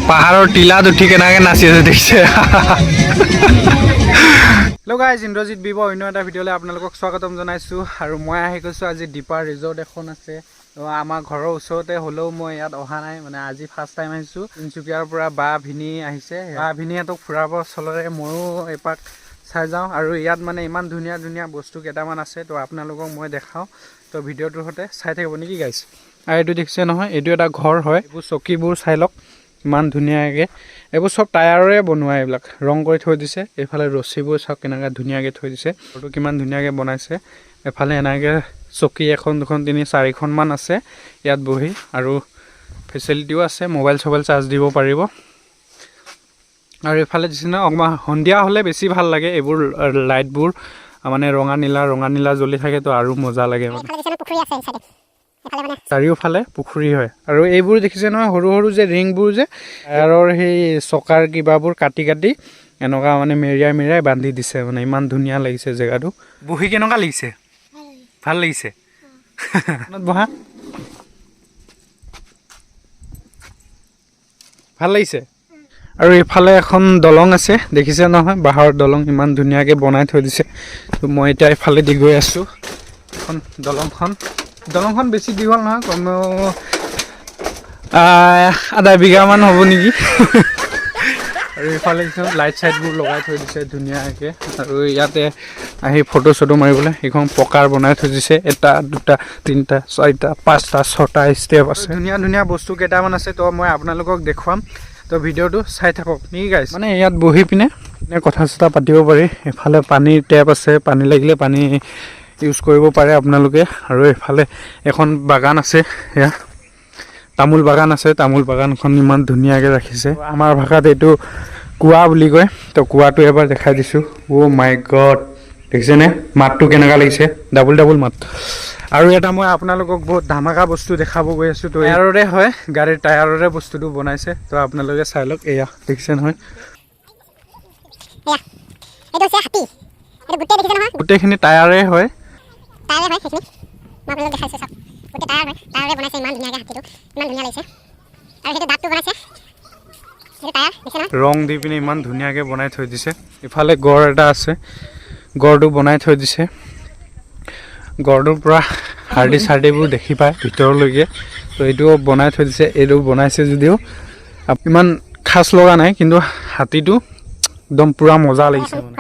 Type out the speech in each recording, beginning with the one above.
পাহাৰৰ টিলাত উঠি কেনেকৈ নাচি আছে দেখিছে। হেল্ল' গাইজ, ইন্দ্ৰজিৎ বিব অন্য এটা ভিডিঅ'লৈ আপোনালোকক স্বাগতম জনাইছোঁ। আৰু মই আহি গৈছোঁ আজি দীপা ৰিজৰ্ট এখন আছে আমাৰ ঘৰৰ ওচৰতে, হ'লেও মই ইয়াত অহা নাই, মানে আজি ফাৰ্ষ্ট টাইম আহিছোঁ। তিনিচুকীয়াৰ পৰা বা ভিনি আহিছে, বা ভিনিহঁতক ফুৰাব চলৰে ময়ো এপাক চাই যাওঁ। আৰু ইয়াত মানে ইমান ধুনীয়া ধুনীয়া বস্তু কেইটামান আছে, তো আপোনালোকক মই দেখাওঁ। তো ভিডিঅ'টোৰ সৈতে চাই থাকিব নেকি গাইজ। আৰু এইটো দেখিছে নহয়, এইটো এটা ঘৰ হয়। এইবোৰ চকীবোৰ চাই লওক ইমান ধুনীয়াকৈ, এইবোৰ চব টায়াৰৰে বনোৱা, এইবিলাক ৰং কৰি থৈ দিছে। এইফালে ৰছীবোৰ চাওক কেনেকৈ ধুনীয়াকৈ থৈ দিছে, ঘৰটো কিমান ধুনীয়াকৈ বনাইছে। এফালে এনেকৈ চকী এখন দুখন তিনি চাৰিখনমান আছে ইয়াত বহি, আৰু ফেচিলিটিও আছে, মোবাইল চবাইল চাৰ্জ দিব পাৰিব। আৰু এইফালে দিছে ন, অকণমান সন্ধিয়া হ'লে বেছি ভাল লাগে, এইবোৰ লাইটবোৰ মানে ৰঙা নীলা জ্বলি থাকে, তো আৰু মজা লাগে মানে। চাৰিওফালে পুখুৰী হয়। আৰু এইবোৰ দেখিছে নহয়, সৰু সৰু যে ৰিংবোৰ যে টায়াৰৰ সেই চকাৰ কিবাবোৰ কাটি কাটি এনেকুৱা মানে মেৰিয়াই বান্ধি দিছে, মানে ইমান ধুনীয়া লাগিছে জেগাটো। বহি কেনেকুৱা লাগিছে? ভাল লাগিছে। বহা ভাল লাগিছে। আৰু এইফালে এখন দলং আছে দেখিছে নহয়, বাঁহৰ দলং ইমান ধুনীয়াকৈ বনাই থৈ দিছে। তো মই এতিয়া এইফালে দি গৈ আছোঁ। এখন দলংখন বেছি দীঘল নহয়, কমেও আধা বিঘামান হ'ব নেকি। আৰু এইফালে লাইট চাইটবোৰ লগাই থৈ দিছে ধুনীয়াকৈ। আৰু ইয়াতে আহি ফটো চটো মাৰিবলৈ এইখন পকাৰ বনাই থৈ দিছে। এটা দুটা তিনিটা চাৰিটা পাঁচটা ছটা ষ্টেপ আছে, ধুনীয়া ধুনীয়া বস্তু কেইটামান আছে। তো মই আপোনালোকক দেখুৱাম, তো ভিডিঅ'টো চাই থাকক নেকি গাইজ। মানে ইয়াত বহি পিনে কথা চথা পাতিব পাৰি। এফালে পানীৰ টেপ আছে, পানী লাগিলে পানী ইউজ কৰিব পাৰে আপোনালোকে। আৰু এইফালে এখন বাগান আছে, এয়া তামোল বাগান আছে। তামোল বাগানখন ইমান ধুনীয়াকৈ ৰাখিছে। আমাৰ ভাষাত এইটো কুঁৱা বুলি কয়। তো কুঁৱাটো এবাৰ দেখাই দিছোঁ। অ' মাই গড, দেখিছেনে মাতটো কেনেকুৱা লাগিছে, ডাবুল মাত। আৰু এটা মই আপোনালোকক বহুত ধামাকা বস্তু দেখাব গৈ আছোঁ। তো টায়াৰৰে হয়, গাড়ীৰ টায়াৰৰে বস্তুটো বনাইছে। তো আপোনালোকে চাই লওক, এয়া দেখিছে নহয়, গোটেইখিনি টায়াৰে হয়। ৰং দি পিনে ইমান ধুনীয়াকৈ বনাই থৈ দিছে। ইফালে গড় এটা আছে, গড়টো বনাই থৈ দিছে। গড়টোৰ পৰা হাৰ্ডি চাৰ্ডিবোৰ দেখি পায় ভিতৰলৈকে। তো এইটোও বনাই থৈ দিছে। এইটো বনাইছে যদিও ইমান খাচ লগা নাই, কিন্তু হাতীটো একদম পুৰা মজা লাগিছে মানে।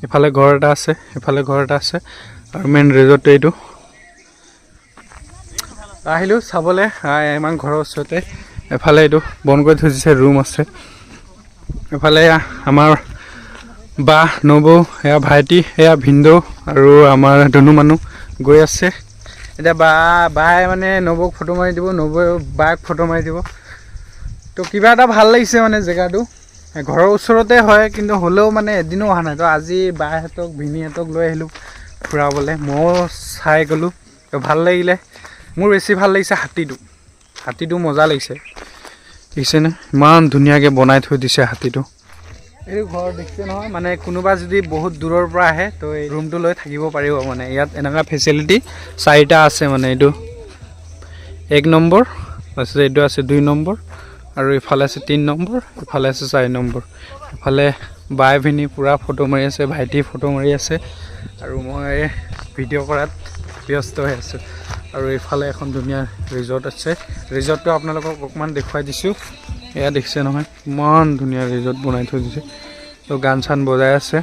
ইফালে ঘৰ এটা আছে, ইফালে ঘৰ এটা আছে। আৰু মেইন ৰিজৰ্টটো এইটো। আহিলোঁ চাবলৈ ইমান ঘৰৰ ওচৰতে। এফালে এইটো বন্ধ কৰি থৈ দিছে, ৰুম আছে। এফালে আমাৰ বা নবৌ, এয়া ভাইটি, এয়া ভিনদেউ আৰু আমাৰ ধনু মানুহ গৈ আছে। এতিয়া বাই মানে নবৌক ফটো মাৰি দিব, নবৌৱে বাক ফটো মাৰি দিব। তো কিবা এটা ভাল লাগিছে মানে জেগাটো। ঘৰৰ ওচৰতে হয়, কিন্তু হ'লেও মানে এদিনো অহা নাই। তো আজি বাহঁতক ভিনিহঁতক লৈ আহিলোঁ ফুৰাবলৈ, ময়ো চাই গ'লোঁ। তো ভাল লাগিলে। মোৰ বেছি ভাল লাগিছে হাতীটো মজা লাগিছে। দেখিছেনে ইমান ধুনীয়াকৈ বনাই থৈ দিছে হাতীটো। এইটো ঘৰ দেখিছে নহয়, মানে কোনোবা যদি বহুত দূৰৰ পৰা আহে তো এই ৰুমটো লৈ থাকিব পাৰিব। মানে ইয়াত এনেকুৱা ফেচিলিটি চাৰিটা আছে। মানে এইটো 1 নম্বৰ, তাৰপিছত এইটো আছে 2 নম্বৰ, আৰু ইফালে আছে 3 নম্বৰ, ইফালে আছে 4 নম্বৰ। ইফালে বাই ভিনি পূৰা ফটো মাৰি আছে, ভাইটি ফটো মাৰি আছে, আৰু মই ভিডিঅ' কৰাত ব্যস্ত হৈ আছোঁ। আৰু এইফালে এখন ধুনীয়া ৰিজৰ্ট আছে। ৰিজৰ্টটো আপোনালোকক অকণমান দেখুৱাই দিছোঁ। এয়া দেখিছে নহয়, ইমান ধুনীয়া ৰিজৰ্ট বনাই থৈ দিছে। তো গান চান বজাই আছে,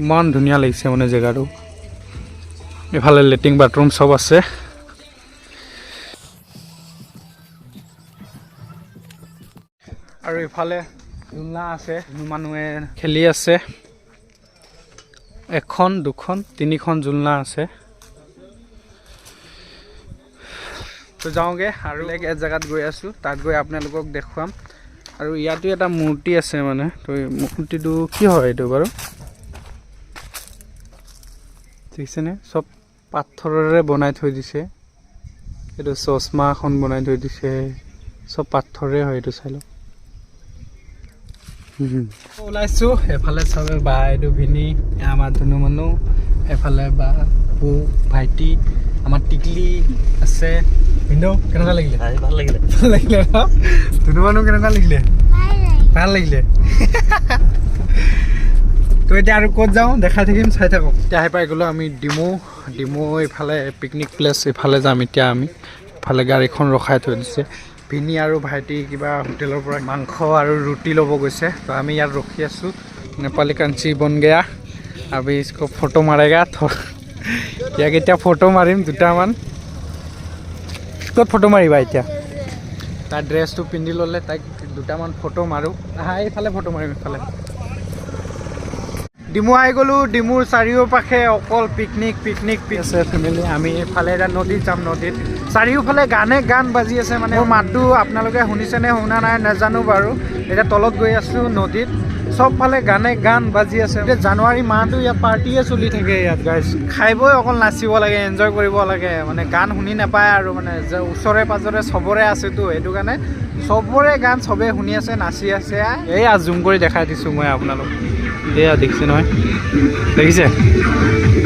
ইমান ধুনীয়া লাগিছে মানে জেগাটো। এইফালে লেট্ৰিন বাথৰুম চব আছে। আৰু ইফালে ঝুলনা আছে, মানুহে খেলি আছে। 1খন 2খন 3খন ঝুলনা আছে। তো যাওঁগৈ আৰু এক জেগাত গৈ আছোঁ, তাত গৈ আপোনালোকক দেখুৱাম। আৰু ইয়াতো এটা মূৰ্তি আছে মানে। তো এই মূৰ্তিটো কি হয় এইটো বাৰু, দেখিছেনে, চব পাথৰেৰে বনাই থৈ দিছে। এইটো চশমা এখন বনাই থৈ দিছে, চব পাথৰে হয়। এইটো চাই লওক। ওলাইছোঁ এফালে চবে বা এইটো ভিনি, আমাৰ ধনু মানুহ, এফালে বা বৌ ভাইটি আমাৰ টিকলি আছে ভিনদেউ কেনেকুৱা লাগিলে ভাল লাগিলে ভাল লাগিলে ন ধুনুমানো কেনেকুৱা লাগিলে ভাল লাগিলে তো এতিয়া আৰু ক'ত যাওঁ দেখাই থাকিম চাই থাকক এতিয়া আহি পাই গ'লোঁ আমি ডিমৌ এইফালে পিকনিক প্লেচ এইফালে যাম এতিয়া আমি ইফালে গাড়ীখন ৰখাই থৈ দিছে ভিনি আৰু ভাইটি কিবা হোটেলৰ পৰা মাংস আৰু ৰুটি ল'ব গৈছে তো আমি ইয়াত ৰখি আছোঁ নেপালী কাঞ্চি বন গয়া আমি इसको ফটো মাৰেগা ইয়াক এতিয়া ফটো মাৰিম দুটামান ক'ত ফটো মাৰিবা এতিয়া তাৰ ড্ৰেছটো পিন্ধি ল'লে তাইক দুটামান ফটো মাৰোঁ আহা এইফালে ফটো মাৰিম এইফালে ডিমৌ আহি গ'লোঁ ডিমৌৰ চাৰিওপাশে অকল পিকনিক আছে ফেমিলি আমি এইফালে এতিয়া নদীত যাম নদীত চাৰিওফালে গান বাজি আছে মানে মোৰ মাতটো আপোনালোকে শুনিছেনে শুনা নাই নাজানো বাৰু এতিয়া তলত গৈ আছোঁ নদীত চবফালে গান বাজি আছে এতিয়া জানুৱাৰী মাহটো ইয়াত পাৰ্টিয়ে চলি থাকে ইয়াত গাইজ খাই বৈ অকল নাচিব লাগে এনজয় কৰিব লাগে মানে গান শুনি নাপায় আৰু মানে যে ওচৰে পাজৰে চবৰে আছেতো সেইটো কাৰণে চবৰে গান চবে শুনি আছে নাচি আছে এয়া জুম কৰি দেখাই দিছোঁ মই আপোনালোক এয়া দেখিছে নহয় দেখিছে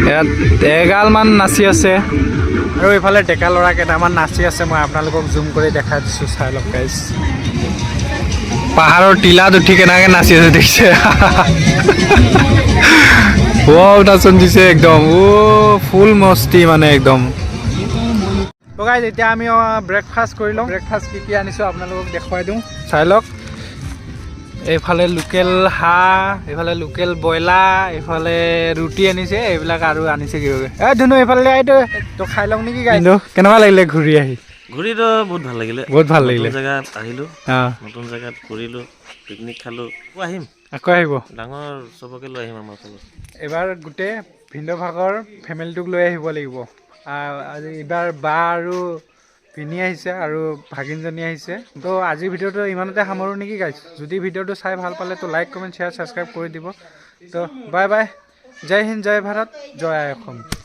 ইয়াত এগালমান নাচি আছে আৰু এইফালে ডেকা ল'ৰা কেইটামান নাচি আছে মই আপোনালোকক জুম কৰি দেখাই দিছোঁ চাই লওক গাইজ পাহাৰৰ টিলাত উঠি কেনেকৈ নাচি আছে দেখিছে নাচন দিছে একদম ফুল মস্তি মানে একদম গাইজ এতিয়া আমি ব্ৰেকফাষ্ট কৰি লওঁ ব্ৰেকফাষ্ট কি আনিছোঁ আপোনালোকক দেখুৱাই দিওঁ চাই লওক এইফালে লোকেল হাঁহ এইফালে লোকেল ব্ৰইলাৰ এইফালে ৰুটি আনিছে এইবিলাক আৰু আনিছে কি ধুনু এইফালে আহিতো তো খাই লওঁ নেকি গাইজ কেনেকুৱা লাগিলে ঘূৰিতো বহুত ভাল লাগিলে জেগাত আহিলোঁ নতুন জেগাত ঘূৰিলোঁ পিকনিক খালোঁ আকৌ আহিব ডাঙৰ চবকে লৈ আহিম আমাৰ ফালত এইবাৰ গোটেই ভিনদেউ ভাগৰ ফেমিলিটোক লৈ আহিব লাগিব আজি এইবাৰ বা আৰু ভিনি আহিছে আৰু ভাগিনজনী আহিছে তো আজিৰ ভিডিঅ'টো ইমানতে সামৰোঁ নেকি গাইজ যদি ভিডিঅ'টো চাই ভাল পালে তো লাইক কমেণ্ট শ্বেয়াৰ ছাবস্ক্ৰাইব কৰি দিব তো বাই বাই জয় হিন্দ জয় ভাৰত জয় আই অসম